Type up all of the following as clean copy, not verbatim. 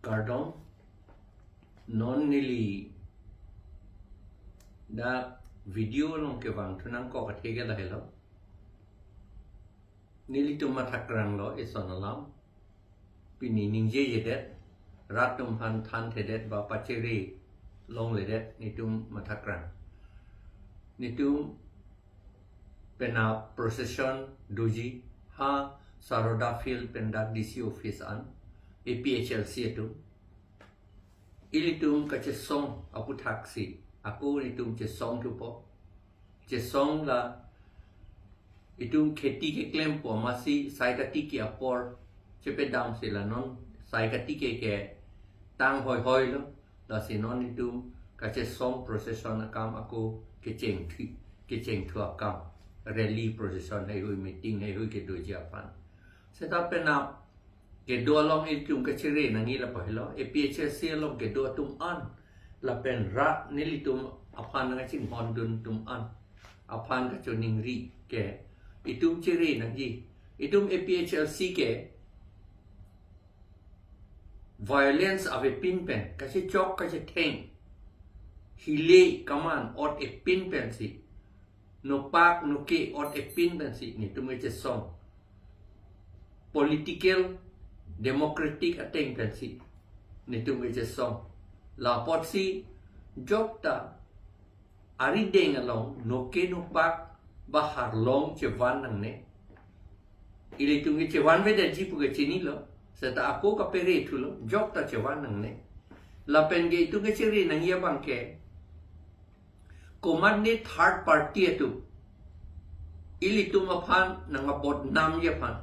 Cardon non nili da video long ke wang thunang ko ka thege la hello nili tum mathakrang lo isonalam pini ningje yedet ratum han than thedet ba Kachere long ledet nitum mathakrang nitum Penap procession doji ha saroda field pendak DC office an Aphlc tu ilitum kache song aku taksi aku itum che song tu po che song la itum kheti ke claim po masi saikati ki apor chepe dam sila non saikati ke tang hoi hoi lo la sinon itum kache song procession akam aku kecheng thu akam rally procession hai hui meeting hai hui ke doji Aphan seta Penap ke do long itum Kachere nangi la pahlo Aphlc long ke do tum an la pen ra nilitum Aphan nga ching hon dun tum an Aphan ka choning ri ke itum Kachere nangi itum Aphlc ke violence of a pin pen kasi chok kasi theng hile kaman ot a pin pen si no pak no ke ot a pin pen si ni tum che song political democratic ateng pen si ni tum che song la pot si job ta ari deng along no ke no pak ba har long che van nang ne ili tum che van ve de ji pu ke chini lo seta aku ka pere thu lo job ta che van nang ne la pen ge tu ke Kachere nang ya bang ke command ne third party tu ili tum Aphan nang bot nam ye Aphan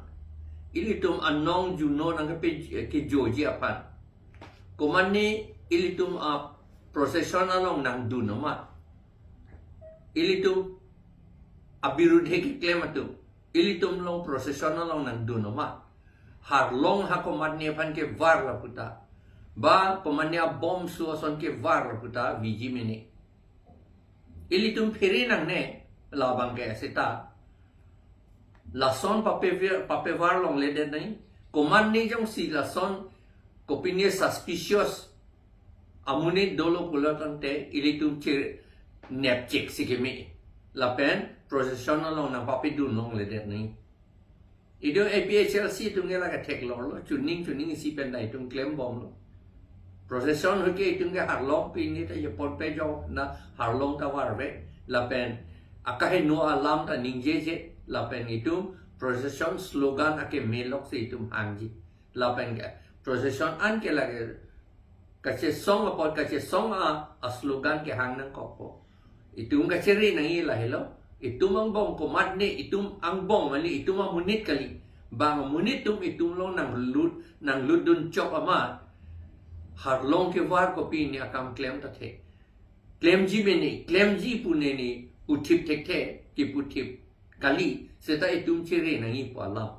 ili tum anong juno nang ke joji Aphan command ne ili tum a procession along nang du no ma ili tum abirudhe ke claim tu ili tum long procession along nang du no ma har long ha command ne Aphan ke var la puta ba command ne bomb suason ke var la puta viji mene ili tum pheri nang ne la bang ke seta la son pape var long le de nai command ne jong si la son kopine suspicious amune dolo pulatante ili tum che nep check sikemi la pen procession long na pape du long le de nai ido Aphlc tum ngela ka tek lo chuning si pen dai tum claim bom lo procession hoke tum ke har long pin ni ta ye pot pe jo na har long ta war ve la pen akahe no alam ta ningje je la pen itum procession slogan ake melok se itum hangji la pen ke procession an ke lage kache song apot kache song a slogan ke hang nang ko po itum Kachere nang ila hello itum ang bong komat ne itum ang bong mani itum ang munit kali bang munit tum itum long nang lut dun chok ama har long ke war ko pi ni akam claim ta the claim ji pune ni uthip tek the ki puthip kali seta itum Kachere nang i pala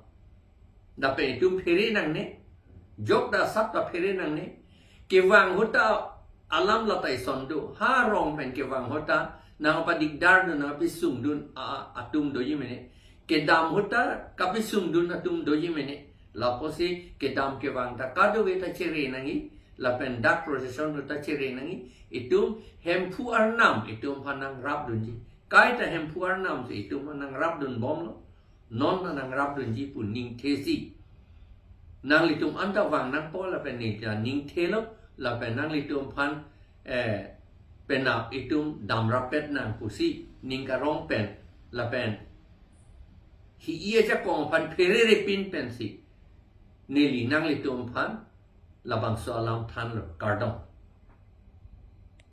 da pe itum phere nang ne jok da sap ta phere nang ne ke wang hota alam la tai son du ha rong pen ke wang hota nang pa digdar na pi sung dun atum do yimene ke dam hota ka pi sung dun atum do yimene la posi ke dam ke wang ta ka do ve ta Kachere nang i la pen dak procession ta Kachere nang i itum hempu arnam itum hanang rap dun ji kai ta hempu arnam se itum hanang rap dun bom lo non nang rap dun ji pu ning thesi nang litum anta wang nang po la pen ni ta ning thelo la pen nang litum phan Penap itum dam rapet nang pusi ning ka rong pen la pen hi ia ja kong phan phere re pin pen si neli nang litum phan la bang so alam than lo kardong